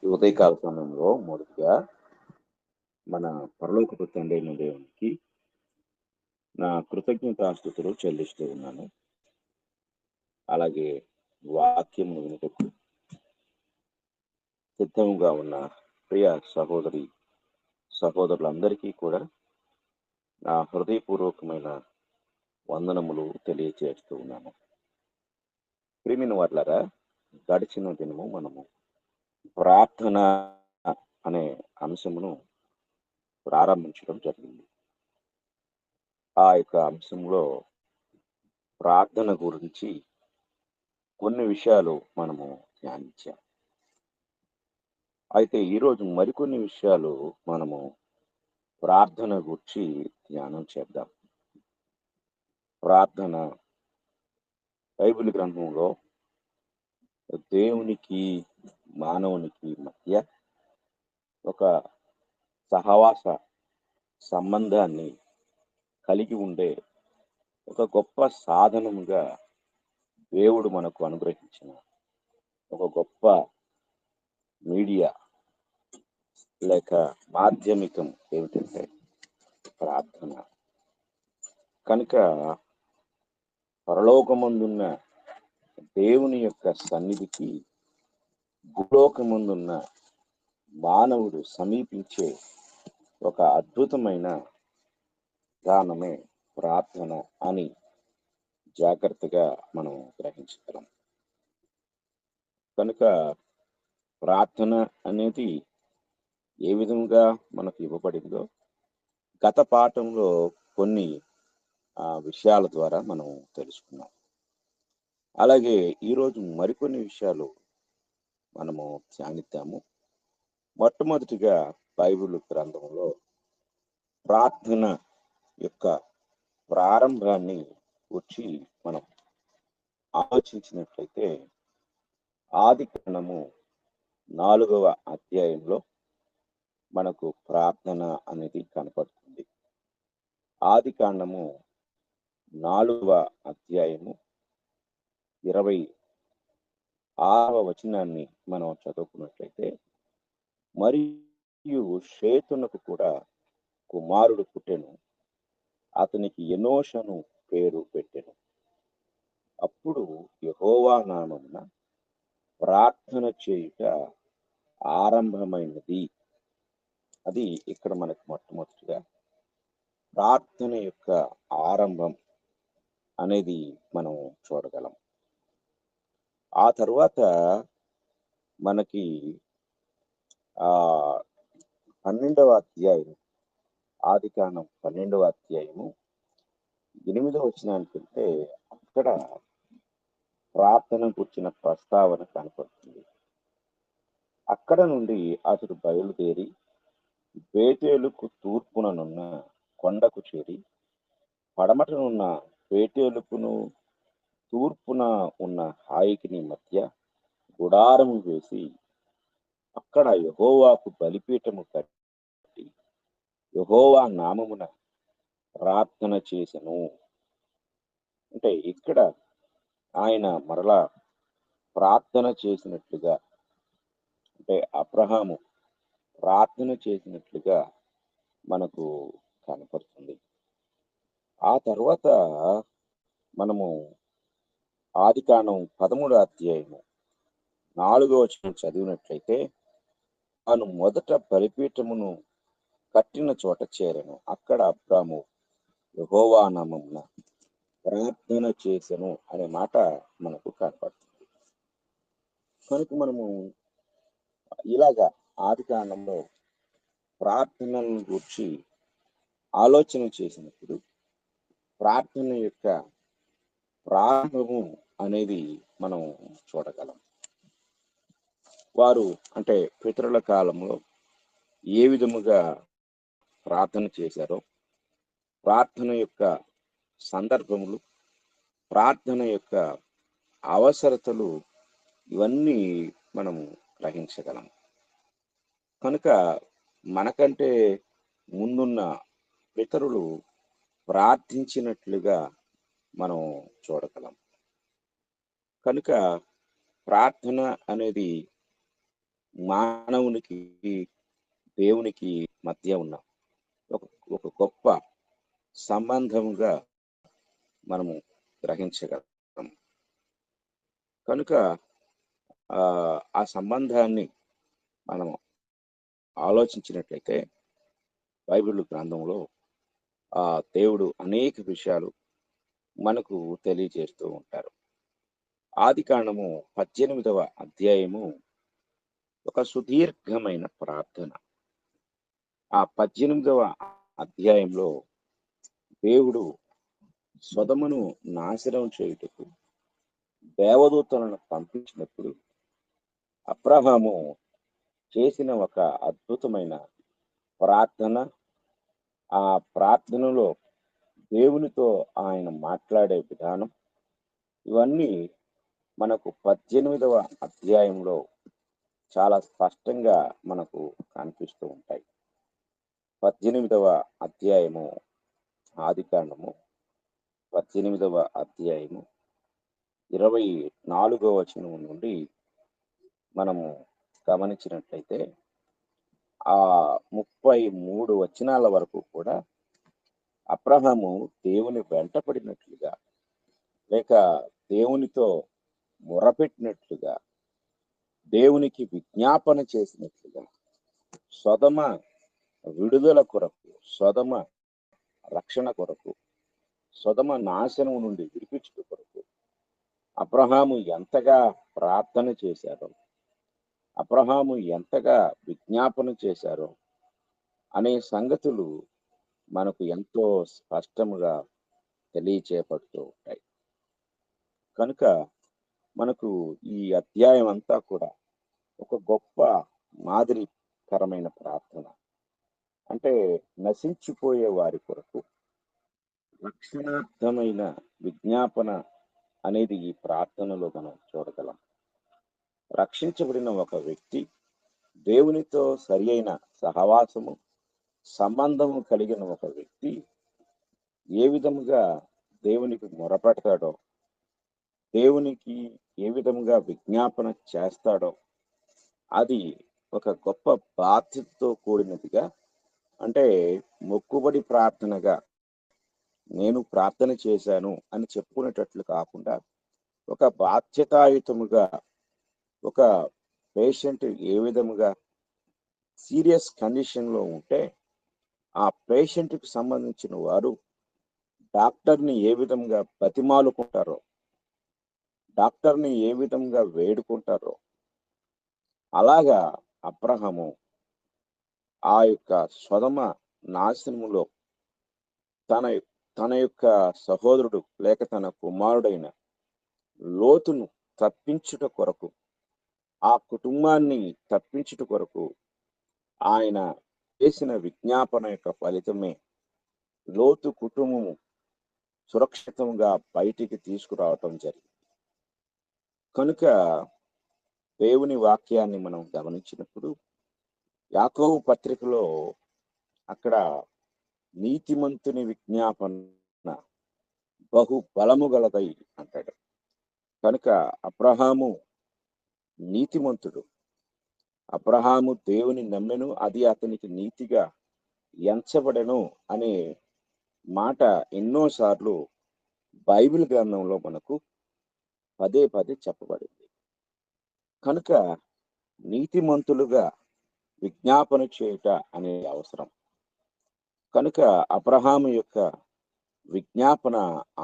ఈ ఉదయకాల సమయంలో మొదటిగా మన పరలోకపు తండ్రి అయిన దేవునికి నా కృతజ్ఞతాస్తుతులు చెల్లిస్తూ ఉన్నాను. అలాగే వాక్యమును వినుటకు సిద్ధంగా ఉన్న ప్రియ సహోదరులందరికీ కూడా నా హృదయపూర్వకమైన వందనములు తెలియజేస్తూ ఉన్నాను. ప్రియమైన వారులారా, గడిచిన దినము మనము ప్రార్థన అనే అంశమును ప్రారంభించడం జరిగింది. ఆ యొక్క అంశంలో ప్రార్థన గురించి కొన్ని విషయాలు మనము ధ్యానించాం. అయితే ఈరోజు మరికొన్ని విషయాలు మనము ప్రార్థన గురించి ధ్యానం చేద్దాం. ప్రార్థన బైబిల్ గ్రంథంలో దేవునికి మానవునికి మధ్య ఒక సహవాస సంబంధాన్ని కలిగి ఉండే ఒక గొప్ప సాధనముగా దేవుడు మనకు అనుగ్రహించిన ఒక గొప్ప మీడియా లేక మాధ్యమికం ఏమిటంటే ప్రార్థన. కనుక పరలోకమందున్న దేవుని యొక్క సన్నిధికి భూలోకమందున్న మానవుడు సమీపించే ఒక అద్భుతమైన విధానమే ప్రార్థన అని జాగ్రత్తగా మనం గ్రహించగలం. కనుక ప్రార్థన అనేది ఏ విధంగా మనకు ఇవ్వబడిందో గత పాఠంలో కొన్ని విషయాల ద్వారా మనం తెలుసుకున్నాం. అలాగే ఈరోజు మరికొన్ని విషయాలు మనము ధ్యానిద్దాము. మొట్టమొదటిగా బైబిల్ గ్రంథంలో ప్రార్థన యొక్క ప్రారంభాన్ని వచ్చి మనం ఆలోచించినట్లయితే ఆదికాండము 4వ అధ్యాయంలో మనకు ప్రార్థన అనేది కనపడుతుంది. ఆదికాండము 4వ అధ్యాయము 26వ వచనాన్ని మనం చదువుకున్నట్లయితే, మరియు షేతునకు కూడా కుమారుడు పుట్టెను, అతనికి ఎనోషను పేరు పెట్టెను. అప్పుడు యెహోవా నామమున ప్రార్థన చేయుట ఆరంభమైనది. అది ఇక్కడ మనకు మొట్టమొదటిగా ప్రార్థన యొక్క ఆరంభం అనేది మనం చూడగలం. ఆ తర్వాత మనకి 12వ అధ్యాయం, ఆదికాండం 12వ అధ్యాయము 8వ వచనానికి వెళ్తే అక్కడ ప్రార్థన కూర్చిన ప్రస్తావన కనపడుతుంది. అక్కడ నుండి అతడు బయలుదేరి బేతేలుకు తూర్పుననున్న కొండకు చేరి, పడమటనున్న బేతేలుకును తూర్పున ఉన్న హాయికిని మధ్య గుడారము వేసి అక్కడ యెహోవాకు బలిపీఠము కట్టి యెహోవా నామమున ప్రార్థన చేసెను. అంటే ఇక్కడ ఆయన మరలా ప్రార్థన చేసినట్లుగా, అంటే అబ్రహాము ప్రార్థన చేసినట్లుగా మనకు కనపడుతుంది. ఆ తర్వాత మనము ఆదికాండం 13వ అధ్యాయము 4వ వచనం చదివినట్లయితే, తాను మొదట బలిపీఠమును కట్టిన చోట చేరెను, అక్కడ అబ్రాము యెహోవా నామమున ప్రార్థన చేసెను అనే మాట మనకు కనపడుతుంది. కనుక మనము ఇలాగా ఆదికాండంలో ప్రార్థనలను గురించి ఆలోచన చేసినప్పుడు ప్రార్థన యొక్క ప్రారంభము అనేది మనం చూడగలం. వారు అంటే పితరుల కాలంలో ఏ విధముగా ప్రార్థన చేశారో, ప్రార్థన యొక్క సందర్భములు, ప్రార్థన యొక్క అవసరతలు, ఇవన్నీ మనము గ్రహించగలం. కనుక మనకంటే ముందున్న పితరులు ప్రార్థించినట్లుగా మనం చూడగలం. కనుక ప్రార్థన అనేది మానవునికి దేవునికి మధ్య ఉన్న ఒక ఒక గొప్ప సంబంధముగా మనము గ్రహించగలం. కనుక ఆ సంబంధాన్ని మనం ఆలోచించినట్లయితే బైబిల్ గ్రంథంలో దేవుడు అనేక విషయాలు మనకు తెలియజేస్తూ ఉంటారు. ఆదికాండము 18వ అధ్యాయము ఒక సుదీర్ఘమైన ప్రార్థన. ఆ 18వ అధ్యాయంలో దేవుడు సొదొమను నాశనం చేయుటకు దేవదూతలను పంపించినప్పుడు అబ్రహాము చేసిన ఒక అద్భుతమైన ప్రార్థన. ఆ ప్రార్థనలో దేవునితో ఆయన మాట్లాడే విధానం, ఇవన్నీ మనకు 18వ అధ్యాయంలో చాలా స్పష్టంగా మనకు కనిపిస్తూ ఉంటాయి. 18వ అధ్యాయము ఆదికాండము 18వ అధ్యాయము 24వ వచనం నుండి మనము గమనించినట్లయితే ఆ 33 వచనాల వరకు కూడా అబ్రహాము దేవుని వెంటపడినట్లుగా, లేక దేవునితో మొరపెట్టినట్లుగా, దేవునికి విజ్ఞాపన చేసినట్లుగా, సొదొమ విడుదల కొరకు, సొదొమ రక్షణ కొరకు, సొదొమ నాశనం నుండి విడిపించుట కొరకు అబ్రహాము ఎంతగా ప్రార్థన చేశారో, అబ్రహాము ఎంతగా విజ్ఞాపన చేశారో అనే సంగతులు మనకు ఎంతో స్పష్టముగా తెలియచేయబడుతూ ఉంటాయి. కనుక మనకు ఈ అధ్యాయం అంతా కూడా ఒక గొప్ప మాదిరికరమైన ప్రార్థన. అంటే నశించిపోయే వారి కొరకు రక్షణార్థమైన విజ్ఞాపన అనేది ఈ ప్రార్థనలో మనం చూడగలం. రక్షించబడిన ఒక వ్యక్తి దేవునితో సరి అయిన సహవాసము, సంబంధము కలిగిన ఒక వ్యక్తి ఏ విధముగా దేవునికి మొరపెడతాడో, దేవునికి ఏ విధముగా విజ్ఞాపన చేస్తాడో, అది ఒక గొప్ప బాధ్యతతో కూడినదిగా, అంటే మొక్కుబడి ప్రార్థనగా నేను ప్రార్థన చేశాను అని చెప్పుకునేటట్లు కాకుండా, ఒక బాధ్యతాయుతముగా, ఒక పేషెంట్ ఏ విధముగా సీరియస్ కండిషన్లో ఉంటే ఆ పేషెంట్కి సంబంధించిన వారు డాక్టర్ని ఏ విధంగా బతిమాలుకుంటారో, డాక్టర్ని ఏ విధంగా వేడుకుంటారో, అలాగా అబ్రహాము ఆ యొక్క సొదొమ నాశనములో తన తన యొక్క సహోదరుడు లేక తన కుమారుడైన లోతును తప్పించుట కొరకు, ఆ కుటుంబాన్ని తప్పించుట కొరకు ఆయన చేసిన విజ్ఞాపన యొక్క ఫలితమే లోతు కుటుంబము సురక్షితంగా బయటికి తీసుకురావటం జరిగింది. కనుక దేవుని వాక్యాన్ని మనం గమనించినప్పుడు యాకోబు పత్రికలో అక్కడ నీతిమంతుని విజ్ఞాపన బహు బలము గలదై అంటాడు. కనుక అబ్రహాము నీతిమంతుడు. అబ్రహాము దేవుని నమ్మెను, అది అతనికి నీతిగా ఎంచబడెను అనే మాట ఎన్నోసార్లు బైబిల్ గ్రంథంలో మనకు పదే పదే చెప్పబడింది. కనుక నీతిమంతులుగా విజ్ఞాపన చేయుట అనేది అవసరం. కనుక అబ్రహాము యొక్క విజ్ఞాపన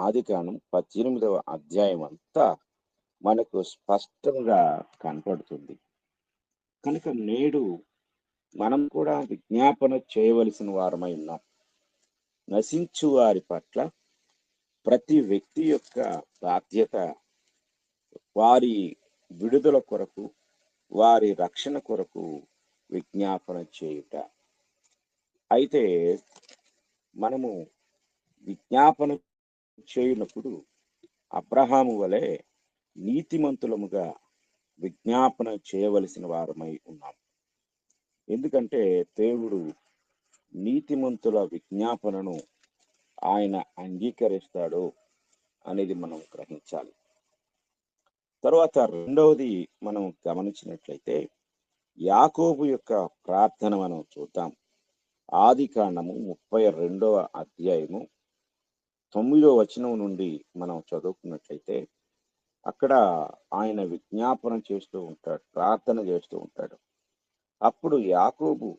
ఆదికాండం 18వ అధ్యాయం అంతా మనకు స్పష్టంగా కనపడుతుంది. కనుక నేడు మనం కూడా విజ్ఞాపన చేయవలసిన వారమై ఉన్నాం. నశించు వారి పట్ల ప్రతి వ్యక్తి యొక్క బాధ్యత వారి విడుదల కొరకు, వారి రక్షణ కొరకు విజ్ఞాపన చేయుట. అయితే మనము విజ్ఞాపన చేయనప్పుడు అబ్రహాము వలె నీతిమంతులముగా విజ్ఞాపన చేయవలసిన వారమై ఉన్నాం. ఎందుకంటే దేవుడు నీతిమంతుల విజ్ఞాపనను ఆయన అంగీకరిస్తాడు అనేది మనం గ్రహించాలి. తర్వాత రెండవది మనం గమనించినట్లయితే యాకోబు యొక్క ప్రార్థన మనం చూద్దాం. ఆది కాండము 32వ అధ్యాయము 9వ వచనం నుండి మనం చదువుకున్నట్లయితే అక్కడ ఆయన విజ్ఞాపన చేస్తూ ఉంటాడు, ప్రార్థన చేస్తూ ఉంటాడు. అప్పుడు యాకోబు,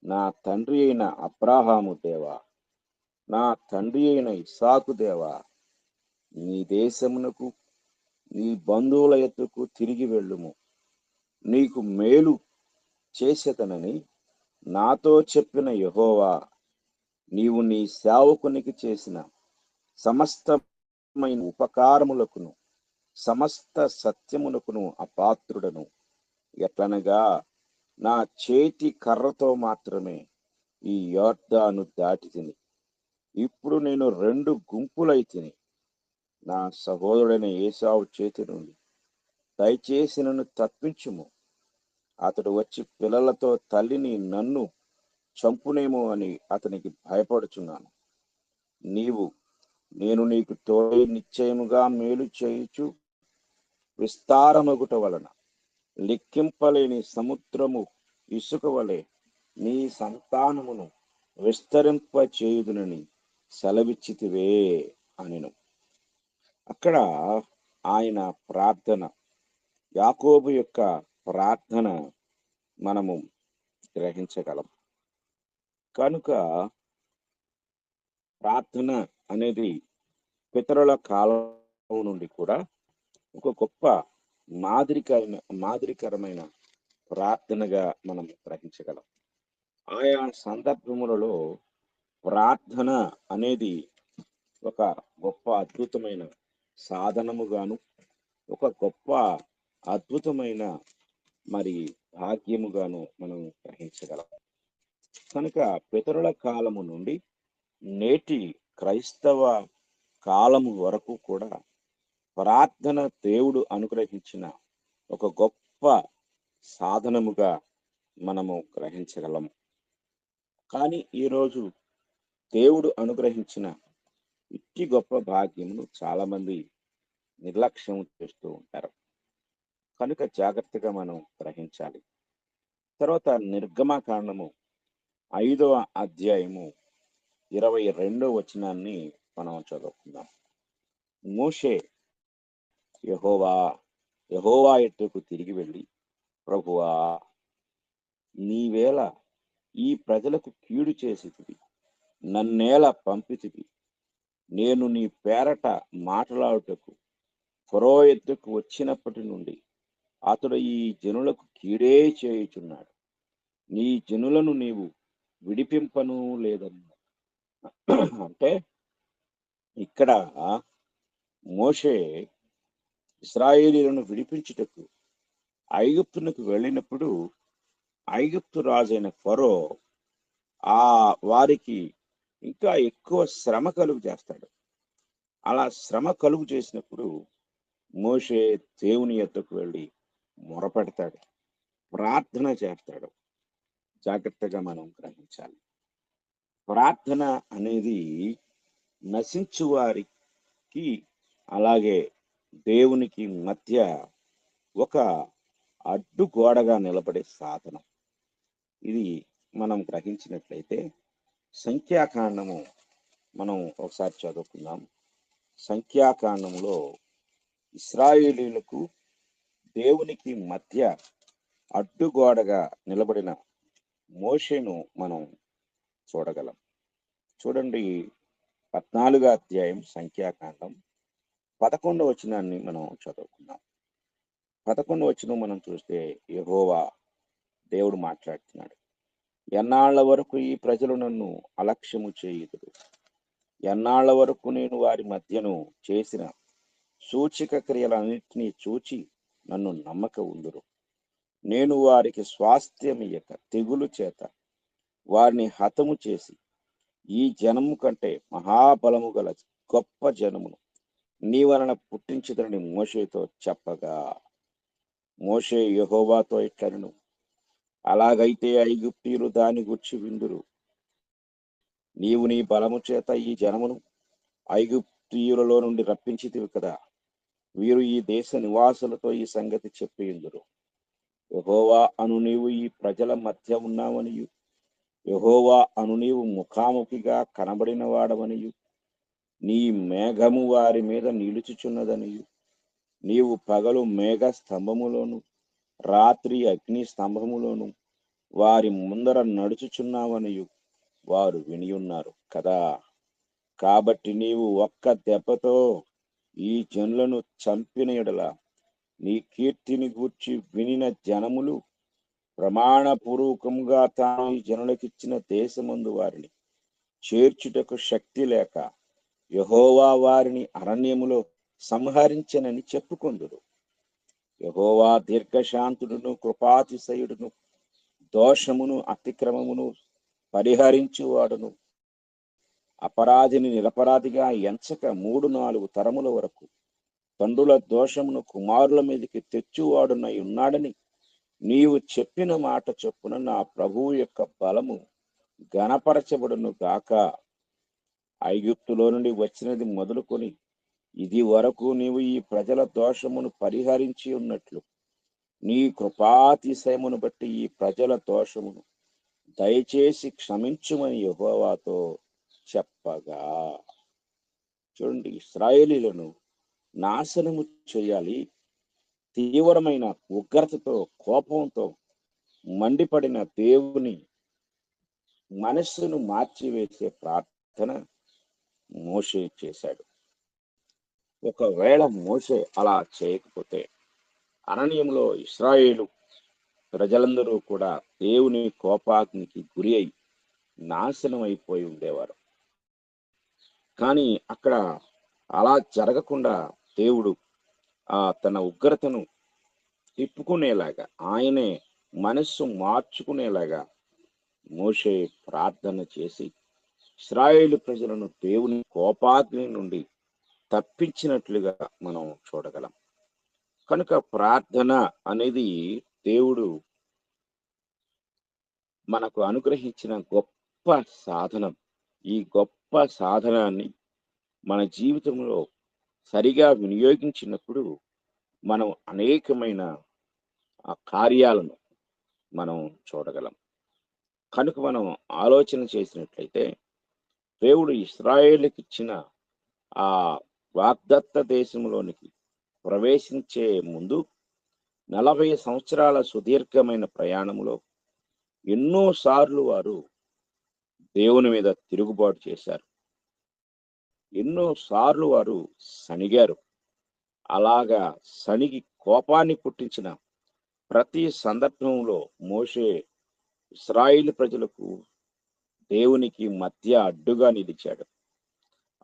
నా తండ్రి అయిన అబ్రాహాము దేవా, నా తండ్రి అయిన ఇస్సాకు దేవా, నీ దేశమునకు నీ బంధువుల ఎద్దుకు తిరిగి వెళ్ళుము. నీకు మేలు చేసేదనని నాతో చెప్పిన యెహోవా, నీవు నీ సేవకునికి చేసిన సమస్తమైన ఉపకారములకును సమస్త సత్యమునకును అపాత్రుడను. ఎట్లనగా నా చేతి కర్రతో మాత్రమే ఈ యొర్దాను దాటి తిని, ఇప్పుడు నేను 2 గుంపులైతిని. నా సహోదరుడైన ఏశావు చేతి నుండి దయచేసి నన్ను తప్పించుము. అతడు వచ్చి పిల్లలతో తల్లిని నన్ను చంపునేమో అని అతనికి భయపడుచున్నాను. నేను నీకు తోడై నిశ్చయముగా మేలు చేయుచు విస్తారమగుట వలన లెక్కింపలేని సముద్రము ఇసుక వలె నీ సంతానమును విస్తరింప చేయుదునని సెలవిచ్చితివే అనెను. అక్కడ ఆయన ప్రార్థన, యాకోబు యొక్క ప్రార్థన మనము గ్రహించగలం. కనుక ప్రార్థన అనేది పితరుల కాలం నుండి కూడా ఒక గొప్ప మాదిరికరమైన ప్రార్థనగా మనం గ్రహించగలం. ఆయా సందర్భములలో ప్రార్థన అనేది ఒక గొప్ప అద్భుతమైన సాధనముగాను, ఒక గొప్ప అద్భుతమైన భాగ్యముగాను మనం గ్రహించగలం. కనుక పితరుల కాలము నుండి నేటి క్రైస్తవ కాలము వరకు కూడా ప్రార్థన దేవుడు అనుగ్రహించిన ఒక గొప్ప సాధనముగా మనము గ్రహించగలము. కానీ ఈరోజు దేవుడు అనుగ్రహించిన ఇట్టి గొప్ప భాగ్యమును చాలా మంది నిర్లక్ష్యం చేస్తూ ఉంటారు. కనుక జాగ్రత్తగా మనం గ్రహించాలి. తర్వాత నిర్గమకాండము 5వ అధ్యాయము 22వ వచనాన్ని మనం చదువుకుందాం. మోషే యెహోవా ఎద్దుకు తిరిగి వెళ్ళి, ప్రభువా, నీవేళ ఈ ప్రజలకు కీడు చేసితివి, నన్నేల పంపితివి. నేను నీ పేరట మాట్లాడుటకు ఫరో ఎద్దుకు వచ్చినప్పటి నుండి అతడు ఈ జనులకు కీడే చేయుచున్నాడు. నీ జనులను నీవు విడిపింపను లేదన్నా. అంటే ఇక్కడ మోషే ఇశ్రాయేలీయులను విడిపించుటకు ఐగుప్తునకు వెళ్ళినప్పుడు ఐగుప్తు రాజైన ఫరో వారికి ఇంకా ఎక్కువ శ్రమ కలుగు చేస్తాడు. అలా శ్రమ కలుగు చేసినప్పుడు మోషే దేవుని యొద్దకు వెళ్ళి మొరపెడతాడు, ప్రార్థన చేస్తాడు. జాగ్రత్తగా మనం గ్రహించాలి. ప్రార్థన అనేది నశించు వారికి అలాగే దేవునికి మధ్య ఒక అడ్డుగోడగా నిలబడే సాధనం. ఇది మనం గ్రహించినట్లయితే సంఖ్యాకాండము మనం ఒకసారి చదువుకుందాం. సంఖ్యాకాండంలో ఇశ్రాయేలీయులకు దేవునికి మధ్య అడ్డుగోడగా నిలబడిన మోషేను మనం చూడగలం. చూడండి, 14వ అధ్యాయం సంఖ్యాకాండం 11వ వచనాన్ని మనం చదువుకుందాం. 11వ వచనం మనం చూస్తే యెహోవా దేవుడు మాట్లాడుతున్నాడు. ఎన్నాళ్ల వరకు ఈ ప్రజలు నన్ను అలక్ష్యము చేయుదురు? ఎన్నాళ్ల వరకు నేను వారి మధ్యను చేసిన సూచక క్రియలన్నిటినీ చూచి నన్ను నమ్మక ఉందురు? నేను వారికి స్వాస్థ్యమియ్యక తెగులు చేత వారిని హతము చేసి ఈ జనము కంటే మహాబలము గల గొప్ప జనమును నీ వలన పుట్టించుదని మోషేతో చెప్పగా, మోషే యెహోవాతో ఇట్లనెను, అలాగైతే ఐగుప్తీయులు దాని గూర్చి విందురు. నీవు నీ బలము చేత ఈ జనమును ఐగుప్తీయులలో నుండి రప్పించితివి కదా. వీరు ఈ దేశ నివాసులతో ఈ సంగతి చెప్పియుందురు. యెహోవా అను నీవు ఈ ప్రజల మధ్య ఉన్నావనియు, యెహోవా అను నీవు ముఖాముఖిగా కనబడిన వాడవనియు, నీ మేఘము వారి మీద నిలుచుచున్నదనియు, నీవు పగలు మేఘ స్తంభములోను రాత్రి అగ్ని స్తంభములోను వారి ముందర నడుచుచున్నావనియు వారు వినియున్నారు కదా. కాబట్టి నీవు ఒక్క దెబ్బతో ఈ జనులను చంపిన యెడల నీ కీర్తిని గూర్చి వినిన జనములు ప్రమాణపూర్వకంగా తాను ఈ జనులకిచ్చిన దేశమందు వారిని చేర్చుటకు శక్తి లేక యెహోవా వారిని అరణ్యములో సంహరించెనని చెప్పుకొందురు. యెహోవా దీర్ఘశాంతుడును కృపాతిశయుడును దోషమును అతిక్రమమును పరిహరించువాడును, అపరాధిని నిరపరాధిగా ఎంచక 3-4 తరముల వరకు తండ్రుల దోషమును కుమారుల మీదకి తెచ్చువాడునై ఉన్నాడని నీవు చెప్పిన మాట చొప్పున నా ప్రభువు యొక్క బలము గణపరచబడును గాక. ఐగుప్తులో నుండి వచ్చినది మొదలుకొని ఇది వరకు నీవు ఈ ప్రజల దోషమును పరిహరించి ఉన్నట్లు నీ కృపాతిశయమును బట్టి ఈ ప్రజల దోషమును దయచేసి క్షమించుమని యెహోవాతో చెప్పగా. చూడండి, ఇశ్రాయేలీలను నాశనము చేయాలి, తీవ్రమైన ఉగ్రతతో కోపంతో మండిపడిన దేవుని మనస్సును మార్చివేసే ప్రార్థన మోషే చేశాడు. ఒకవేళ మోషే అలా చేయకపోతే అరణ్యంలో ఇశ్రాయేలు ప్రజలందరూ కూడా దేవుని కోపాగ్నికి గురి అయి నాశనం అయిపోయి ఉండేవారు. కానీ అక్కడ అలా జరగకుండా దేవుడు తన ఉగ్రతను తిప్పుకునేలాగా, ఆయనే మనస్సు మార్చుకునేలాగా మోషే ప్రార్థన చేసి ఇశ్రాయేలు ప్రజలను దేవుని కోపాగ్ని నుండి తప్పించినట్లుగా మనం చూడగలం. కనుక ప్రార్థన అనేది దేవుడు మనకు అనుగ్రహించిన గొప్ప సాధనం. ఈ గొప్ప సాధనాన్ని మన జీవితంలో సరిగా వినియోగించినప్పుడు మనం అనేకమైన కార్యాలను మనం చూడగలం. కనుక మనం ఆలోచన చేసినట్లయితే దేవుడు ఇశ్రాయేలుకి ఇచ్చిన ఆ వాగ్దత్త దేశంలోనికి ప్రవేశించే ముందు 40 సంవత్సరాల సుదీర్ఘమైన ప్రయాణంలో ఎన్నోసార్లు వారు దేవుని మీద తిరుగుబాటు చేశారు. ఎన్నోసార్లు వారు సణిగారు. అలాగా సణిగి కోపాన్ని పుట్టించిన ప్రతి సందర్భంలో మోషే ఇశ్రాయేలు ప్రజలకు దేవునికి మధ్య అడ్డుగా నిలిచాడు.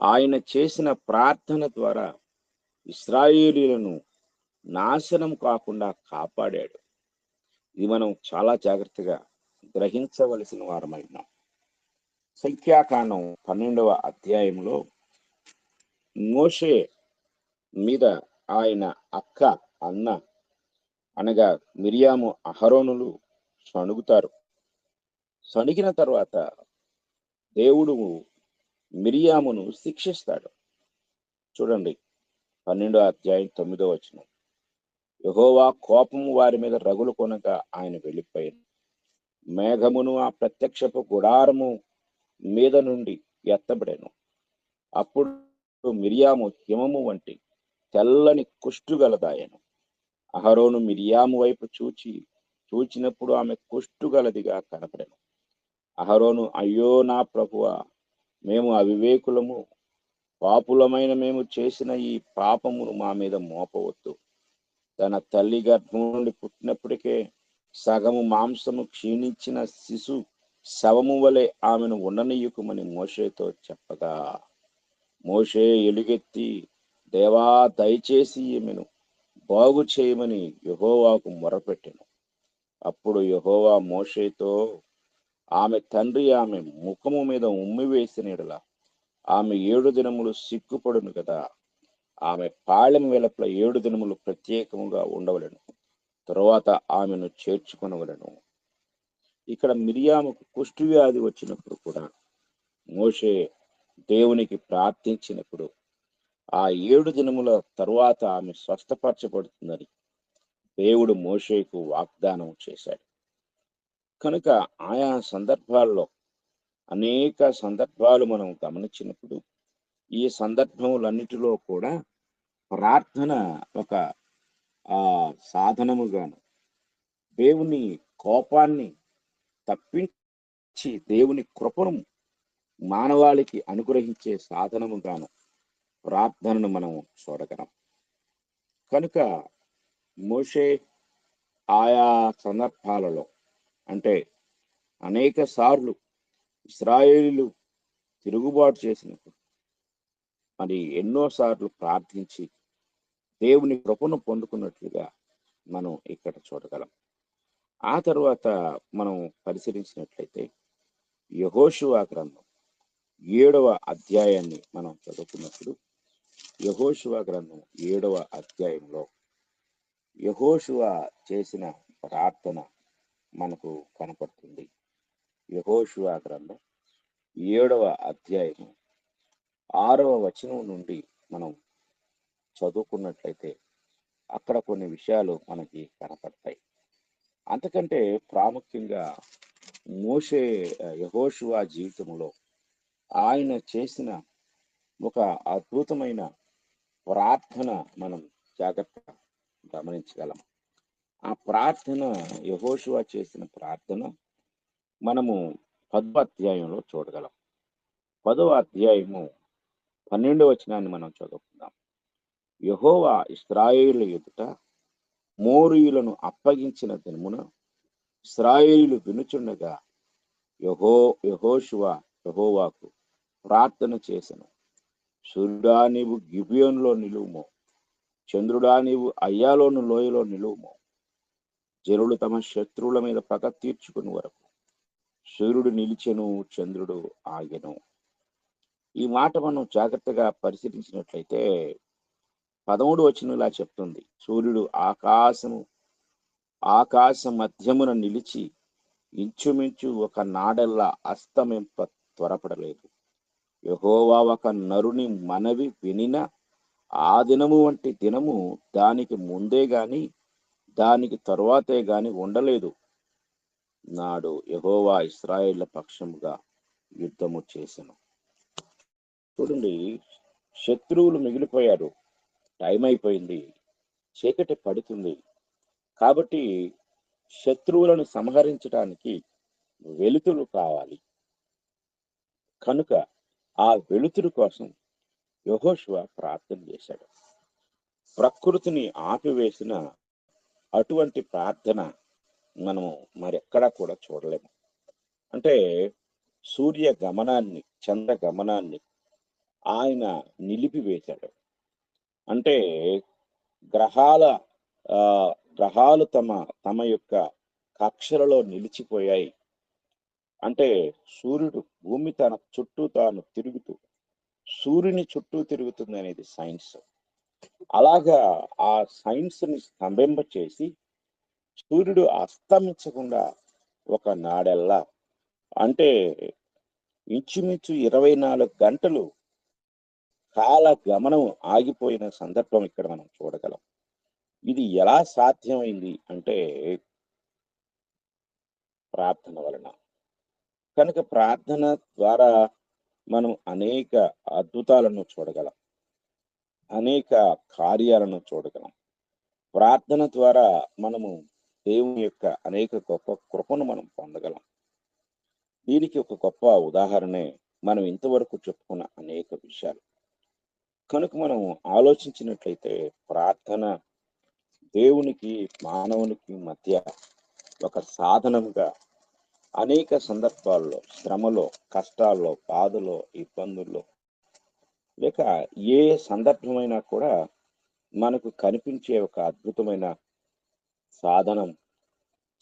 ఆయన చేసిన ప్రార్థన ద్వారా ఇశ్రాయేలీయులను నాశనం కాకుండా కాపాడాడు. ఇది మనం చాలా జాగ్రత్తగా గ్రహించవలసిన వారమైనాం. సంఖ్యాకాండం 12వ అధ్యాయంలో మోషే మీద ఆయన అక్క, అన్న అనగా మిరియాము, అహరోనులు సణుగుతారు. సణిగిన తర్వాత దేవుడు మిరియామును శిక్షిస్తాడు. చూడండి, 12వ అధ్యాయం 9వ వచనం. యెహోవా కోపము వారి మీద రగులు కొనగా ఆయన వెళ్ళిపోయాడు. మేఘమును ఆ ప్రత్యక్షపు గుడారము మీద నుండి ఎత్తబడెను. అప్పుడు మిరియాము హిమము వంటి తెల్లని కుష్టు గలదాయెను. అహరోను మిరియాము వైపు చూచినప్పుడు ఆమె కుష్టు గలదిగా కనపడెను. అహరోను, అయ్యో నా ప్రభువా, మేము అవివేకులము, పాపులమైన మేము చేసిన ఈ పాపమును మా మీద మోపవద్దు. తన తల్లి గర్భం నుండి పుట్టినప్పటికే సగము మాంసము క్షీణించిన శిశు శవము వలె ఆమెను ఉండనీయుకుమని మోషేతో చెప్పగా, మోషే ఎలుగెత్తి, దేవా, దయచేసి ఈమెను బాగు చేయమని యెహోవాకు మొరపెట్టెను. అప్పుడు యెహోవా మోషేతో, ఆమె తండ్రి ఆమె ముఖము మీద ఉమ్మివేసిన యెడల ఆమె 7 దినములు సిగ్గుపడును కదా. ఆమె పాళెం వెలుపల 7 దినములు ప్రత్యేకముగా ఉండవలెను. తరువాత ఆమెను చేర్చుకొనవలెను. ఇక్కడ మిరియాముకు కుష్టు వ్యాధి వచ్చినప్పుడు కూడా మోషే దేవునికి ప్రార్థించినప్పుడు ఆ 7 దినముల తరువాత ఆమె స్వస్థపరచబడుతుందని దేవుడు మోషేకు వాగ్దానం చేశాడు. కనుక ఆయా సందర్భాల్లో అనేక సందర్భాలు మనం గమనించినప్పుడు ఈ సందర్భములన్నిటిలో కూడా ప్రార్థన ఒక సాధనముగాను, దేవుని కోపాన్ని తప్పించి దేవుని కృపను మానవాళికి అనుగ్రహించే సాధనముగాను ప్రార్థనను మనం చూడగలం. కనుక మోషే ఆయా సందర్భాలలో, అంటే అనేక సార్లు ఇశ్రాయేలీయులు తిరుగుబాటు చేసినప్పుడు మరి ఎన్నోసార్లు ప్రార్థించి దేవుని కృపను పొందుకున్నట్లుగా మనం ఇక్కడ చూడగలం. ఆ తరువాత మనం పరిశీలించినట్లయితే యెహోషువ గ్రంథం 7వ అధ్యాయాన్ని మనం చదువుకున్నప్పుడు, యెహోషువ గ్రంథం 7వ అధ్యాయంలో యెహోషువ చేసిన ప్రార్థన మనకు కనపడుతుంది. యెహోషువ గ్రంథం 7వ అధ్యాయము 6వ వచనం నుండి మనం చదువుకున్నట్లయితే అక్కడ కొన్ని విషయాలు మనకి కనపడతాయి. అంతకంటే ప్రాముఖ్యంగా యెహోషువ జీవితంలో ఆయన చేసిన ఒక అద్భుతమైన ప్రార్థన మనం జాగ్రత్తగా గమనించగలం. ఆ ప్రార్థన, యెహోషువ చేసిన ప్రార్థన మనము 10వ అధ్యాయంలో చూడగలం. 10వ అధ్యాయము 12వ వచనాన్ని మనం చదువుకుందాం. యెహోవా ఇశ్రాయేలు ఎదుట మోరీయులను అప్పగించిన దినమున ఇశ్రాయేలు వినుచుండగా యెహోషువ యెహోవాకు ప్రార్థన చేసెను. సూర్యుడా నీవు గిబియోనులో నిలువుమో, చంద్రుడా నీవు అయ్యాలోను లోయలో నిలువుమో. జనులు తమ శత్రువుల మీద పగ తీర్చుకుని వరకు సూర్యుడు నిలిచెను, చంద్రుడు ఆగెను. ఈ మాట మనం జాగ్రత్తగా పరిశీలించినట్లయితే 13వ వచనం ఇలా చెప్తుంది: సూర్యుడు ఆకాశ మధ్యమున నిలిచి ఇంచుమించు ఒక నాడెల్లా అస్తమింప త్వరపడలేదు. యెహోవా ఒక నరుని మనవి వినిన ఆ దినము వంటి దినము దానికి ముందే గాని దానికి తరువాతే గాని ఉండలేదు. నాడు యెహోవా ఇశ్రాయేళ్ల పక్షముగా యుద్ధము చేసెను. చూడండి, శత్రువులు మిగిలిపోయారు, టైం అయిపోయింది, చీకటి పడుతుంది. కాబట్టి శత్రువులను సంహరించడానికి వెలుతురు కావాలి. కనుక ఆ వెలుతురు కోసం యెహోషువ ప్రార్థన చేశాడు. ప్రకృతిని ఆపివేసిన అటువంటి ప్రార్థన మనము మరెక్కడా కూడా చూడలేము. అంటే సూర్య గమనాన్ని, చంద్ర గమనాన్ని ఆయన నిలిపివేశాడు. అంటే గ్రహాలు తమ యొక్క కక్షలలో నిలిచిపోయాయి. అంటే సూర్యుడు భూమి తన చుట్టూ తాను తిరుగుతూ సూర్యుని చుట్టూ తిరుగుతుంది అనేది సైన్స్. అలాగా ఆ సైన్స్ ని స్తంభింప చేసి సూర్యుడు అస్తమించకుండా ఒక నాడెల్లా, అంటే ఇంచుమించు 24 గంటలు కాల గమనం ఆగిపోయిన సందర్భం ఇక్కడ మనం చూడగలం. ఇది ఎలా సాధ్యమైంది అంటే ప్రార్థన వలన. కనుక ప్రార్థన ద్వారా మనం అనేక అద్భుతాలను చూడగలం, అనేక కార్యాలను చూడగలం. ప్రార్థన ద్వారా మనము దేవుని యొక్క అనేక గొప్ప కృపను మనం పొందగలం. దీనికి ఒక గొప్ప ఉదాహరణే మనం ఇంతవరకు చెప్పుకున్న అనేక విషయాలు. కనుక మనం ఆలోచించినట్లయితే ప్రార్థన దేవునికి మానవునికి మధ్య ఒక సాధనంగా అనేక సందర్భాల్లో, శ్రమలో, కష్టాల్లో, బాధలో, ఇబ్బందుల్లో, లేక ఏ సందర్భమైనా కూడా మనకు కనిపించే ఒక అద్భుతమైన సాధనం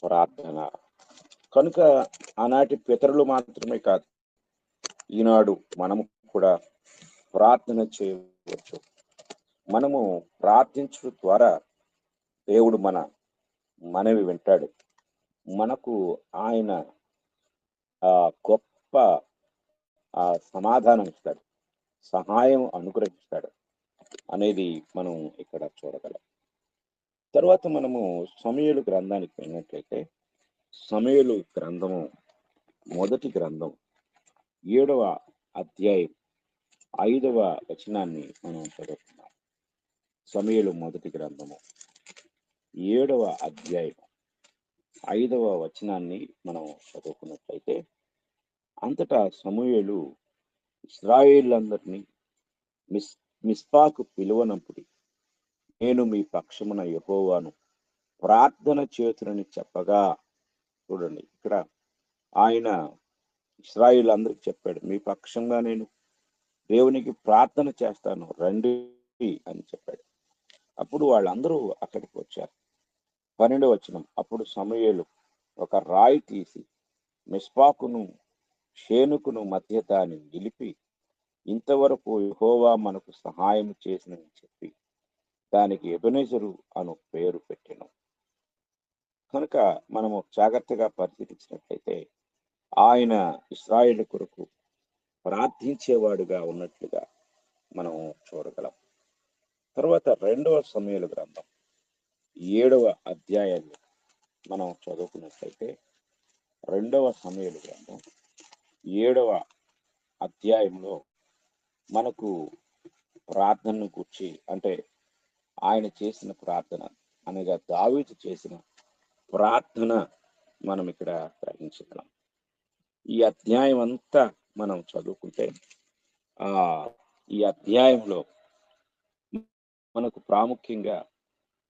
ప్రార్థన. కనుక ఆనాటి పితరులు మాత్రమే కాదు, ఈనాడు మనము కూడా ప్రార్థన చేయవచ్చు. మనము ప్రార్థించడం ద్వారా దేవుడు మన మనవి వింటాడు. మనకు ఆయన గొప్ప సమాధానం ఇస్తాడు, సహాయం అనుగ్రహిస్తాడు అనేది మనం ఇక్కడ చూడగలం. తర్వాత మనము సమూయేలు గ్రంథానికి వెళ్ళినట్లయితే, సమూయేలు గ్రంథము మొదటి గ్రంథం 7వ అధ్యాయం 5వ వచనాన్ని మనం చదువుతున్నాం. సమూయేలు మొదటి గ్రంథము 7వ అధ్యాయం 5వ వచనాన్ని మనం చదువుకున్నట్లయితే, అంతటా సమూయేలు ఇశ్రాయేలులందరినీ మిస్పాకు పిలువనంపుడి, నేను మీ పక్షమున యెహోవాను ప్రార్థన చేతునని చెప్పగా. చూడండి, ఇక్కడ ఆయన ఇశ్రాయేలులందరికి చెప్పాడు, మీ పక్షంగా నేను దేవునికి ప్రార్థన చేస్తాను, రండి అని చెప్పాడు. అప్పుడు వాళ్ళందరూ అక్కడికి వచ్చారు. 12వ వచనం, అప్పుడు సమూయేలు ఒక రాయి తీసి మిస్పాకును షేనుకును మధ్య దాన్ని నిలిపి, ఇంతవరకు యెహోవా మనకు సహాయం చేసినని చెప్పి దానికి ఎబెనెజరు అను పేరు పెట్టెను. కనుక మనము జాగ్రత్తగా పరిశీలించినట్లయితే, ఆయన ఇశ్రాయేలు కొరకు ప్రార్థించేవాడుగా ఉన్నట్లుగా మనం చూడగలం. తర్వాత 2వ సమూయేలు గ్రంథం 7వ అధ్యాయాన్ని మనం చదువుకున్నట్లయితే, 2వ సమూయేలు గ్రంథం 7వ అధ్యాయంలో మనకు ప్రార్థనను గురించి, అంటే ఆయన చేసిన ప్రార్థన అనగా దావీదు చేసిన ప్రార్థన మనం ఇక్కడ గ్రహించగలం. ఈ అధ్యాయం అంతా మనం చదువుకుంటే ఈ అధ్యాయంలో మనకు ప్రాముఖ్యంగా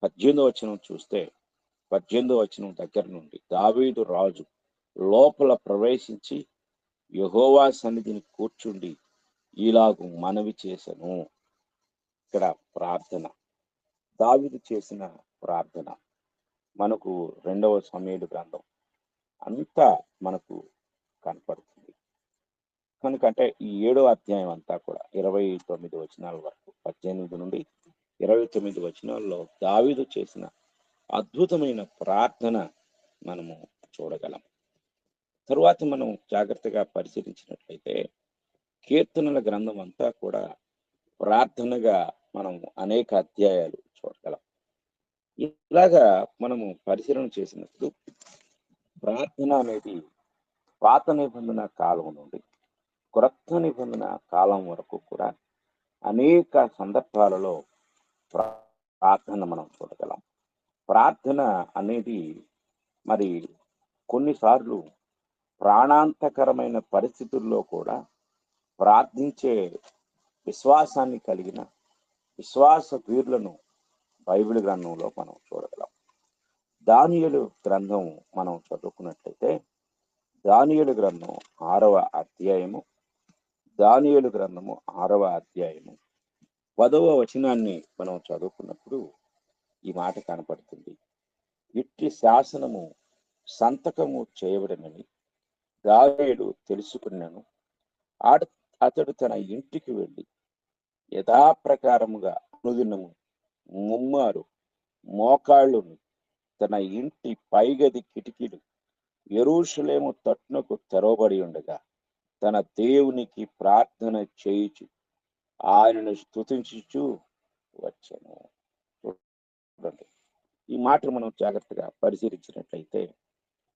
18వ వచనం చూస్తే, 18వ వచనం దగ్గర నుండి దావీదు రాజు లోపల ప్రవేశించి యెహోవా సన్నిధిని కూర్చుండి ఇలాగు మనవి చేసెను. ఇక్కడ ప్రార్థన, దావీదు చేసిన ప్రార్థన మనకు 2వ సమూయేలు గ్రంథం అంతా మనకు కనపడుతుంది. కనుకంటే ఈ 7వ అధ్యాయం అంతా కూడా 29 వచనాల వరకు, 18 నుండి 29 వచనాల్లో దావీదు చేసిన అద్భుతమైన ప్రార్థన మనము చూడగలం. తరువాత మనం జాగ్రత్తగా పరిశీలించినట్లయితే, కీర్తనల గ్రంథం అంతా కూడా ప్రార్థనగా మనం అనేక అధ్యాయాలు చూడగలం. ఇలాగా మనము పరిశీలన చేసినప్పుడు ప్రార్థన అనేది పాత నిబంధన కాలం నుండి క్రొత్త నిబంధన కాలం వరకు కూడా అనేక సందర్భాలలో ప్రార్థన మనం చూడగలం. ప్రార్థన అనేది మరి కొన్నిసార్లు ప్రాణాంతకరమైన పరిస్థితుల్లో కూడా ప్రార్థించే విశ్వాసాన్ని కలిగిన విశ్వాస వీరులను బైబిల్ గ్రంథంలో మనం చూడగలం. దానియేలు గ్రంథం మనం చదువుకున్నట్లయితే, దానియేలు గ్రంథం 6వ అధ్యాయము, దానియేలు గ్రంథము 6వ అధ్యాయము 10వ వచనాన్ని మనం చదువుకున్నప్పుడు ఈ మాట కనపడుతుంది. ఇట్టి శాసనము సంతకము చేయబడినని దావీదు తెలుసుకున్నాను. అతడు తన ఇంటికి వెళ్ళి యథాప్రకారముగా అనుదినము ముమ్మారు మోకాళ్ళును తన ఇంటి పైగది కిటికీలు యెరూషలేము తట్టునకు తెరవబడి ఉండగా తన దేవునికి ప్రార్థన చేయుచు ఆయనను స్తుతించుచు వచ్చాను. చూడండి, ఈ మాటలు మనం జాగ్రత్తగా పరిశీలించినట్లయితే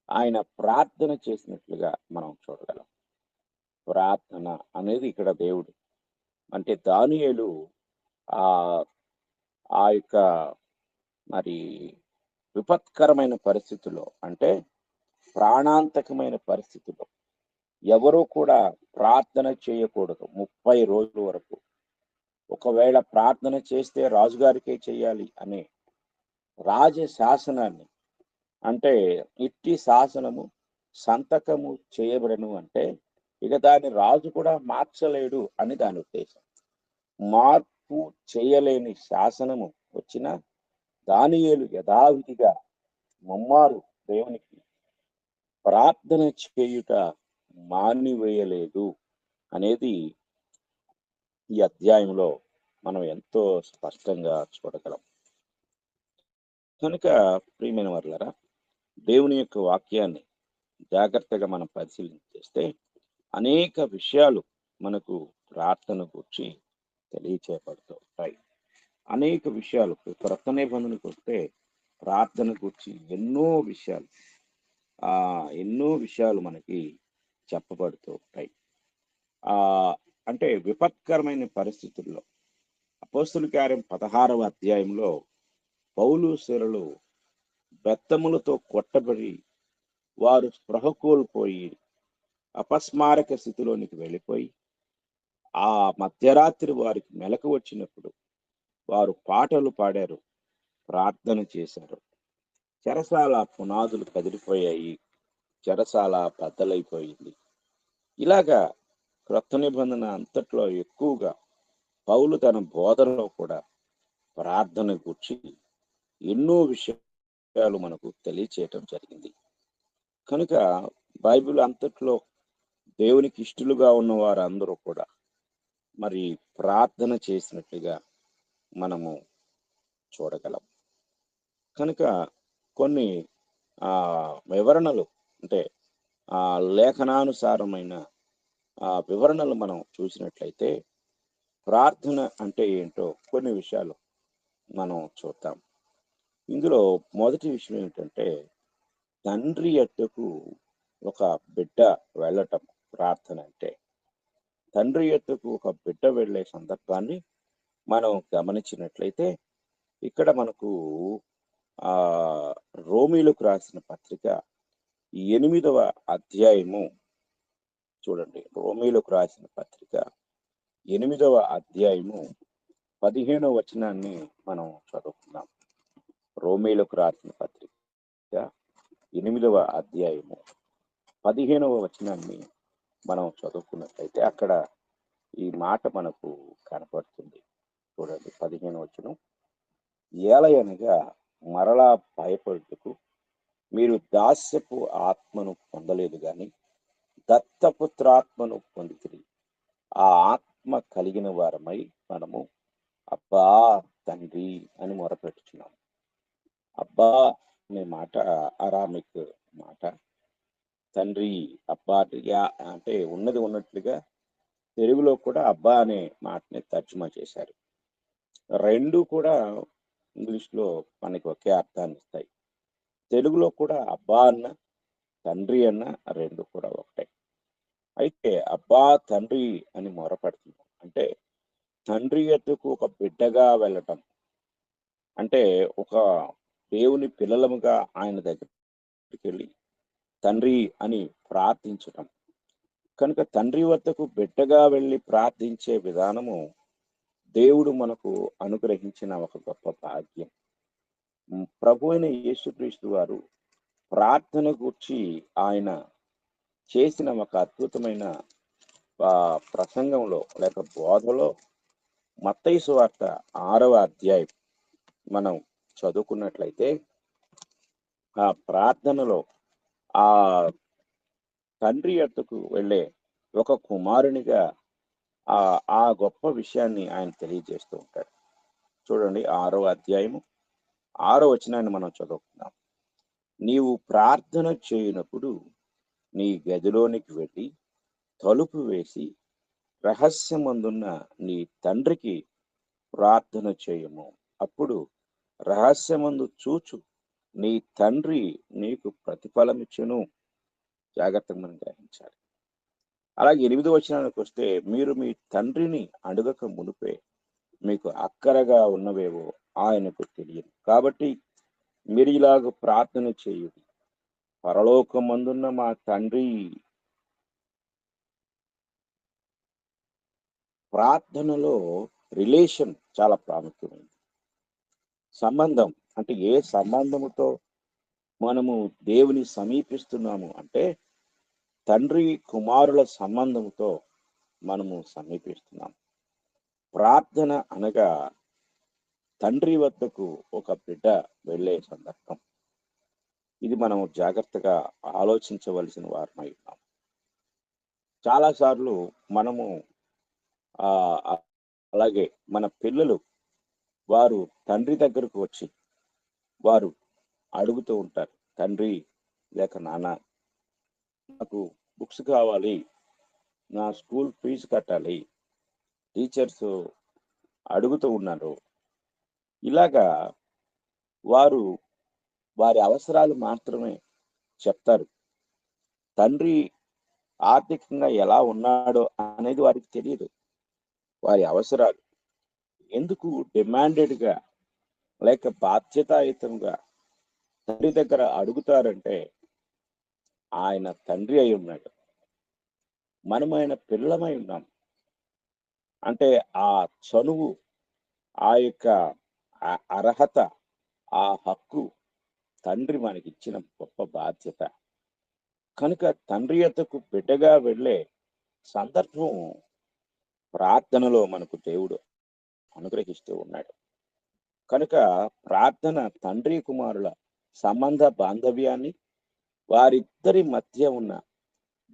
ఆయన ప్రార్థన చేసినట్లుగా మనం చూడగలం. ప్రార్థన అనేది ఇక్కడ దేవుడు, అంటే దానియేలు ఆ యొక్క మరి విపత్కరమైన పరిస్థితుల్లో, అంటే ప్రాణాంతకమైన పరిస్థితుల్లో ఎవరూ కూడా ప్రార్థన చేయకూడదు 30 రోజుల వరకు. ఒకవేళ ప్రార్థన చేస్తే రాజుగారికే చేయాలి అనే రాజ శాసనాన్ని, అంటే ఇట్టి శాసనము సంతకము చేయబడను అంటే ఇక దాన్ని రాజు కూడా మార్చలేడు అని దాని ఉద్దేశం. మార్పు చేయలేని శాసనము వచ్చిన దానియేలు యథావిధిగా ముమ్మారు దేవునికి ప్రార్థన చేయుట మానివేయలేదు అనేది ఈ అధ్యాయంలో మనం ఎంతో స్పష్టంగా చూడగలం. కనుక ప్రియమైన వారులారా, దేవుని యొక్క వాక్యాన్ని జాగ్రత్తగా మనం పరిశీలన చేస్తే అనేక విషయాలు మనకు ప్రార్థన గురించి తెలియచేయబడుతూ ఉంటాయి. అనేక విషయాలు క్రొత్త నిబంధనకు వస్తే ప్రార్థన గురించి ఎన్నో విషయాలు మనకి చెప్పబడుతూ ఉంటాయి. ఆ అంటే విపత్కరమైన పరిస్థితుల్లో అపోస్తుల కార్యం 16వ అధ్యాయంలో పౌలు శీలలు బెత్తములతో కొట్టబడి వారు స్పృహ కోల్పోయి అపస్మారక స్థితిలోనికి వెళ్ళిపోయి ఆ మధ్యరాత్రి వారికి మెలకు వచ్చినప్పుడు వారు పాటలు పాడారు, ప్రార్థన చేశారు. చెరసాల పునాదులు కదిలిపోయాయి, చెరసాల బద్దలైపోయింది. ఇలాగా క్రొత్త నిబంధన అంతట్లో ఎక్కువగా పౌలు తన బోధనలో కూడా ప్రార్థన గురించి ఎన్నో విషయాలు మనకు తెలియచేయటం జరిగింది. కనుక బైబిల్ అంతట్లో దేవునికి ఇష్టలుగా ఉన్న వారందరూ కూడా మరి ప్రార్థన చేసినట్లుగా మనము చూడగలం. కనుక కొన్ని వివరణలు అంటే లేఖనానుసారమైన వివరణలు మనం చూసినట్లయితే ప్రార్థన అంటే ఏంటో కొన్ని విషయాలు మనం చూద్దాం. ఇందులో మొదటి విషయం ఏమిటంటే తండ్రి యొద్దకు ఒక బిడ్డ వెళ్ళటం. ప్రార్థన అంటే తండ్రి యొద్దకు ఒక బిడ్డ వెళ్ళే సందర్భాన్ని మనం గమనించినట్లయితే ఇక్కడ మనకు రోమీలకు రాసిన పత్రిక 8వ అధ్యాయము చూడండి. రోమీలకు రాసిన పత్రిక 8వ అధ్యాయము 15వ వచనాన్ని మనం చదువుకుందాం. రోమీలకు రాసిన పత్రిక 8వ అధ్యాయము 15వ వచనాన్ని మనం చదువుకున్నట్లయితే అక్కడ ఈ మాట మనకు కనపడుతుంది. చూడండి 15వ వచనం. ఏలయనగా మరలా భయపడుటకు మీరు దాస్యపు ఆత్మను పొందలేదు గాని దత్తపుత్రాత్మను పొందితిరి. ఆ ఆత్మ కలిగిన వారమై మనము అబ్బా తండ్రి అని మొరపెట్టుచున్నాం. అబ్బా అనే మాట అరామిక్ మాట. తండ్రి అబ్బా అంటే ఉన్నది ఉన్నట్లుగా తెలుగులో కూడా అబ్బా అనే మాటని తర్జుమా చేశారు. రెండు కూడా ఇంగ్లీష్లో మనకి ఒకే అర్థాన్ని ఇస్తాయి. తెలుగులో కూడా అబ్బా అన్న తండ్రి అన్న రెండు కూడా ఒకటే. అయితే అబ్బా తండ్రి అని మొరపెడుతున్నాం అంటే తండ్రి యొద్దకు ఒక బిడ్డగా వెళ్ళటం అంటే ఒక దేవుని పిల్లలముగా ఆయన దగ్గరికి వెళ్ళి తండ్రి అని ప్రార్థించటం. కనుక తండ్రి వద్దకు బిడ్డగా వెళ్ళి ప్రార్థించే విధానము దేవుడు మనకు అనుగ్రహించిన ఒక గొప్ప భాగ్యం. ప్రభు అయిన యేసుక్రీస్తు వారు ప్రార్థన గురించి ఆయన చేసిన ఒక అద్భుతమైన ప్రసంగంలో లేక బోధలో మత్తయి సువార్త 6వ అధ్యాయం మనం చదువుకున్నట్లయితే ఆ ప్రార్థనలో ఆ తండ్రి యొద్దకు వెళ్ళే ఒక కుమారునిగా ఆ గొప్ప విషయాన్ని ఆయన తెలియజేస్తూ ఉంటాడు. చూడండి 6వ అధ్యాయము 6వ వచనాన్ని మనం చదువుకుందాం. నీవు ప్రార్థన చేయనప్పుడు నీ గదిలోనికి వెళ్ళి తలుపు వేసి రహస్యమందున్న నీ తండ్రికి ప్రార్థన చేయము. అప్పుడు రహస్యమందు చూచు నీ తండ్రి నీకు ప్రతిఫలమిచ్చును. జాగ్రత్తగా మనం గ్రహించాలి. అలాగే 8వ వచనానికి వస్తే మీరు మీ తండ్రిని అడుగక మునిపే మీకు అక్కరగా ఉన్నవేవో ఆయనకు తెలియదు. కాబట్టి మీరు ఇలాగ ప్రార్థన చేయుడి. పరలోకమందున్న మా తండ్రి. ప్రార్థనలో రిలేషన్ చాలా ప్రాముఖ్యమైనది. సంబంధం అంటే ఏ సంబంధముతో మనము దేవుని సమీపిస్తున్నాము అంటే తండ్రి కుమారుల సంబంధంతో మనము సమీపిస్తున్నాము. ప్రార్థన అనగా తండ్రి వద్దకు ఒక బిడ్డ వెళ్ళే సందర్భం. ఇది మనము జాగ్రత్తగా ఆలోచించవలసిన వారమై ఉన్నాం. చాలాసార్లు మనము అలాగే మన పిల్లలు వారు తండ్రి దగ్గరకు వచ్చి వారు అడుగుతూ ఉంటారు, తండ్రి లేక నాన్న నాకు బుక్స్ కావాలి, నా స్కూల్ ఫీజు కట్టాలి, టీచర్స్ అడుగుతూ ఉన్నారు. ఇలాగా వారు వారి అవసరాలు మాత్రమే చెప్తారు. తండ్రి ఆర్థికంగా ఎలా ఉన్నాడో అనేది వారికి తెలియదు. వారి అవసరాలు ఎందుకు డిమాండెడ్‌గా లేక బాధ్యతాయుతంగా తండ్రి దగ్గర అడుగుతారంటే, ఆయన తండ్రి అయ్యున్నాడు. మనం ఆయన పిల్లలమై ఉన్నాం. అంటే ఆ చనువు, ఆ యొక్క అర్హత, ఆ హక్కు తండ్రి మనకిచ్చిన గొప్ప బాధ్యత. కనుక తండ్రి యొద్దకు బిడ్డగా వెళ్ళే సందర్భం ప్రార్థనలో మనకు దేవుడు అనుగ్రహిస్తూ ఉన్నాడు. కనుక ప్రార్థన తండ్రి కుమారుల సంబంధ బాంధవ్యాన్ని, వారిద్దరి మధ్య ఉన్న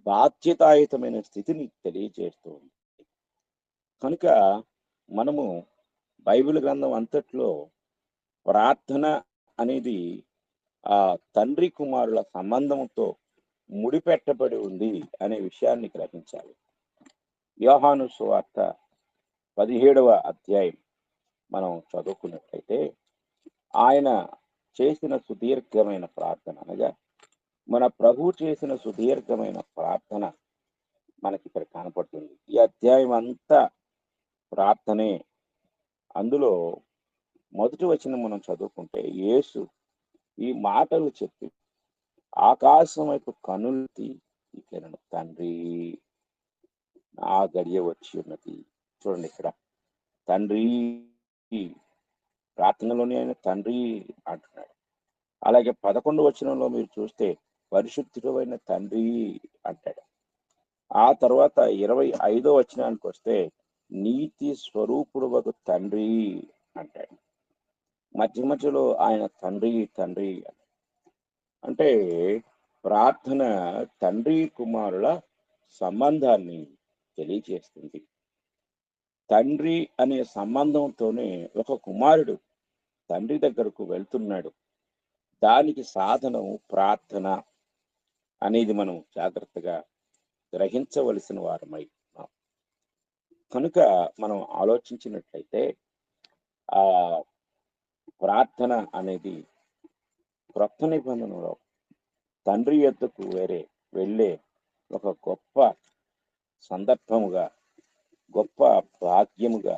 బాధ్యతాయుతమైన స్థితిని తెలియజేస్తూ ఉంది. కనుక మనము బైబిల్ గ్రంథం అంతట్లో ప్రార్థన అనేది ఆ తండ్రి కుమారుల సంబంధంతో ముడిపెట్టబడి ఉంది అనే విషయాన్ని గ్రహించాలి. యోహాను సువార్త 17వ అధ్యాయం మనం చదువుకున్నట్లయితే, ఆయన చేసిన సుదీర్ఘమైన ప్రార్థన అనగా మన ప్రభువు చేసిన సుదీర్ఘమైన ప్రార్థన మనకి ఇక్కడ కనపడుతుంది. ఈ అధ్యాయం అంతా ప్రార్థనే. అందులో మొదటి వచనం మనం చదువుకుంటే, యేసు ఈ మాటలు చెప్పి ఆకాశం వైపు కనులెత్తి ఇట్లనెను, తండ్రి, నా గడియ వచ్చి ఉన్నది. చూడండి ఇక్కడ తండ్రి, ప్రార్థనలోనే ఆయన తండ్రి అంటున్నాడు. అలాగే 11వ వచనంలో మీరు చూస్తే పరిశుద్ధుడైన తండ్రి అంటాడు. ఆ తర్వాత 25వ వచనానికి వస్తే నీతి స్వరూపుడు తండ్రి అంటాడు. మధ్య మధ్యలో ఆయన తండ్రి తండ్రి అంటే ప్రార్థన తండ్రి కుమారుల సంబంధాన్ని తెలియజేస్తుంది. తండ్రి అనే సంబంధంతోనే ఒక కుమారుడు తండ్రి దగ్గరకు వెళ్తున్నాడు. దానికి సాధనం ప్రార్థన అనేది మనం జాగ్రత్తగా గ్రహించవలసిన వారమై ఉన్నాం. కనుక మనం ఆలోచించినట్లయితే ఆ ప్రార్థన అనేది క్రొత్త నిబంధనలో తండ్రి యొద్దకు వెళ్ళే ఒక గొప్ప సందర్భముగా, గొప్ప భాగ్యముగా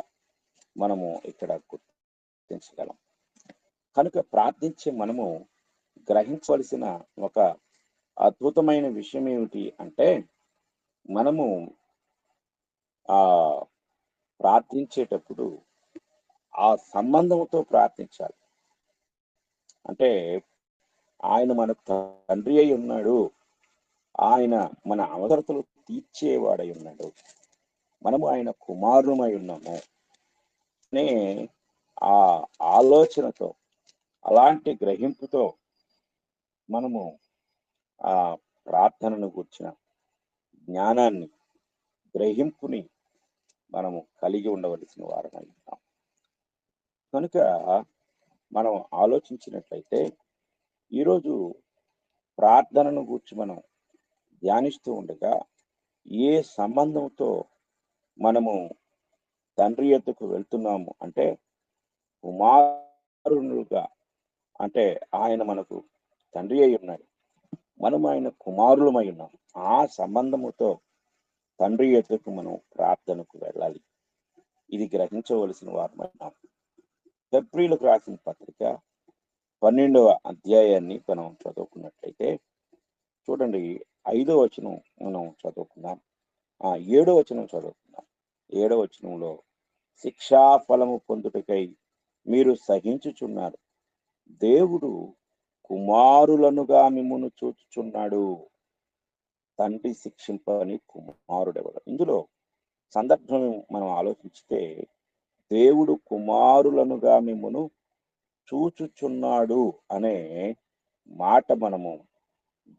మనము ఇక్కడ గుర్తించగలం. కనుక ప్రార్థించే మనము గ్రహించవలసిన ఒక అద్భుతమైన విషయం ఏమిటి అంటే, మనము ఆ ప్రార్థించేటప్పుడు ఆ సంబంధంతో ప్రార్థించాలి. అంటే ఆయన మన తండ్రి అయి ఉన్నాడు, ఆయన మన అవసరతలు తీర్చేవాడై ఉన్నాడు, మనము ఆయన కుమారులమై ఉన్నాము అనే ఆ ఆలోచనతో, అలాంటి గ్రహింపుతో మనము ఆ ప్రార్థనను గూర్చిన జ్ఞానాన్ని, గ్రహింపుని మనము కలిగి ఉండవలసిన వారమై ఉన్నాం. కనుక మనం ఆలోచించినట్లయితే ఈరోజు ప్రార్థనను గూర్చి మనం ధ్యానిస్తూ ఉండగా, ఏ సంబంధంతో మనము తండ్రి యొద్దకు వెళ్తున్నాము అంటే, కుమారులుగా, అంటే ఆయన మనకు తండ్రి అయి ఉన్నాడు, మనం ఆయన కుమారులమై ఉన్నాం. ఆ సంబంధముతో తండ్రి యొద్దకు మనం ప్రార్థనకు వెళ్ళాలి. ఇది గ్రహించవలసిన వారమై ఉన్నాం. హెబ్రీయులకు రాసిన పత్రిక 12వ అధ్యాయాన్ని మనం చదువుకున్నట్లయితే చూడండి, 5వ వచనం మనం చదువుకుందాం. 7వ వచనం చదువుకుందాం. 7వ వచనంలో, శిక్షా ఫలము పొందుటకై మీరు సహించుచున్నారు, దేవుడు కుమారులనుగా మిమ్మును చూచుచున్నాడు, తండ్రి శిక్షింపని కుమారుడెవడు. ఇందులో సందర్భం మనం ఆలోచిస్తే, దేవుడు కుమారులనుగా మిమ్మును చూచుచున్నాడు అనే మాట మనము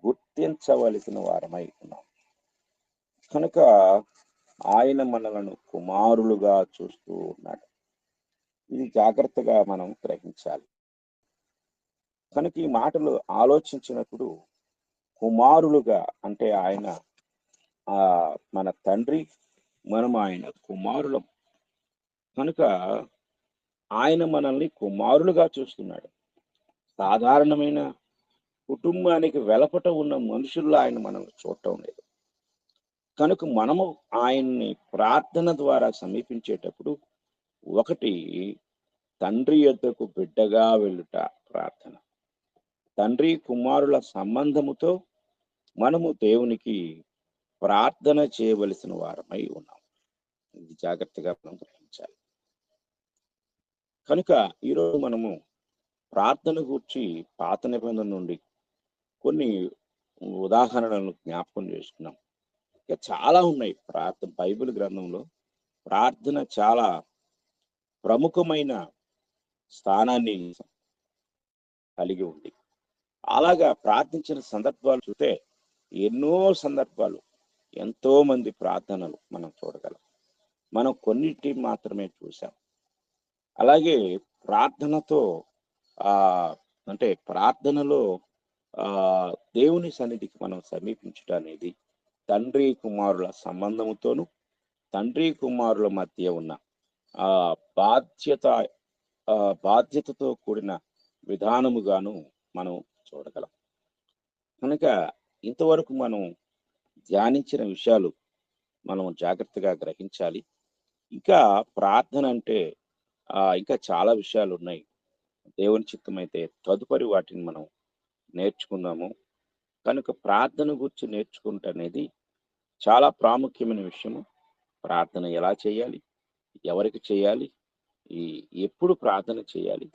గుర్తించవలసిన వారమై ఉన్నాం. కనుక ఆయన మనలను కుమారులుగా చూస్తూ ఉన్నాడు. ఇది జాగ్రత్తగా మనం గ్రహించాలి. కనుక ఈ మాటలు ఆలోచించినప్పుడు, కుమారులుగా అంటే ఆయన మన తండ్రి, మనం ఆయన కుమారులం. కనుక ఆయన మనల్ని కుమారులుగా చూస్తున్నాడు. సాధారణమైన కుటుంబానికి వెలపట ఉన్న మనుషుల్లో ఆయన మనం చూడటం లేదు. కనుక మనము ఆయన్ని ప్రార్థన ద్వారా సమీపించేటప్పుడు ఒకటి తండ్రి యొద్దకు బిడ్డగా వెళ్ళుట ప్రార్థన. తండ్రి కుమారుల సంబంధముతో మనము దేవునికి ప్రార్థన చేయవలసిన వారమై ఉన్నాం. ఇది జాగ్రత్తగా మనం గ్రహించాలి. కనుక ఈరోజు మనము ప్రార్థన గూర్చి పాత నిబంధన నుండి కొన్ని ఉదాహరణలను జ్ఞాపకం చేసుకున్నాం. ఇంకా చాలా ఉన్నాయి. బైబిల్ గ్రంథంలో ప్రార్థన చాలా ప్రముఖమైన స్థానాన్ని కలిగి ఉంది. అలాగా ప్రార్థించిన సందర్భాలు చూస్తే ఎన్నో సందర్భాలు, ఎంతో మంది ప్రార్థనలు మనం చూడగలం. మనం కొన్నిటి మాత్రమే చూసాం. అలాగే ప్రార్థనతో ఆ అంటే ప్రార్థనలో దేవుని సన్నిధికి మనం సమీపించుట అనేది తండ్రి కుమారుల సంబంధముతోను, తండ్రి కుమారుల మధ్య ఉన్న ఆ బాధ్యత బాధ్యతతో కూడిన విధానముగాను మనం చూడగలం. కనుక ఇంతవరకు మనం ధ్యానించిన విషయాలు మనం జాగ్రత్తగా గ్రహించాలి. ఇంకా ప్రార్థన అంటే ఇంకా చాలా విషయాలు ఉన్నాయి. దేవుని చిత్తమైతే తదుపరి వాటిని మనం నేర్చుకుందాము. కనుక ప్రార్థన గురించి నేర్చుకుంటనేది చాలా ప్రాముఖ్యమైన విషయము. ప్రార్థన ఎలా చేయాలి? ఎవరికి చేయాలి? ఈ ఎప్పుడు ప్రార్థన చేయాలి?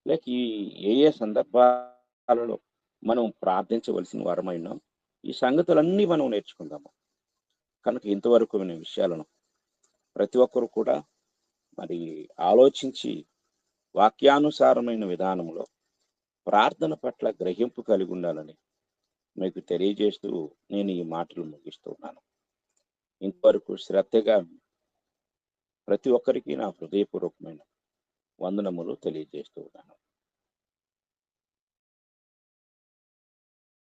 లేక ఏ ఏ సందర్భాలలో మనం ప్రార్థించవలసిన వారమై ఉన్నాం? ఈ సంగతులన్నీ మనం నేర్చుకుందాము. కనుక ఇంతవరకు వినే విషయాలను ప్రతి ఒక్కరు కూడా మరి ఆలోచించి వాక్యానుసారమైన విధానంలో ప్రార్థన పట్ల గ్రహింపు కలిగి ఉండాలని మీకు తెలియజేస్తూ నేను ఈ మాటలు ముగిస్తూ ఉన్నాను. ఇంతవరకు శ్రద్ధగా ప్రతి ఒక్కరికి నా హృదయపూర్వకమైన వందనములు తెలియజేస్తూ ఉన్నాను.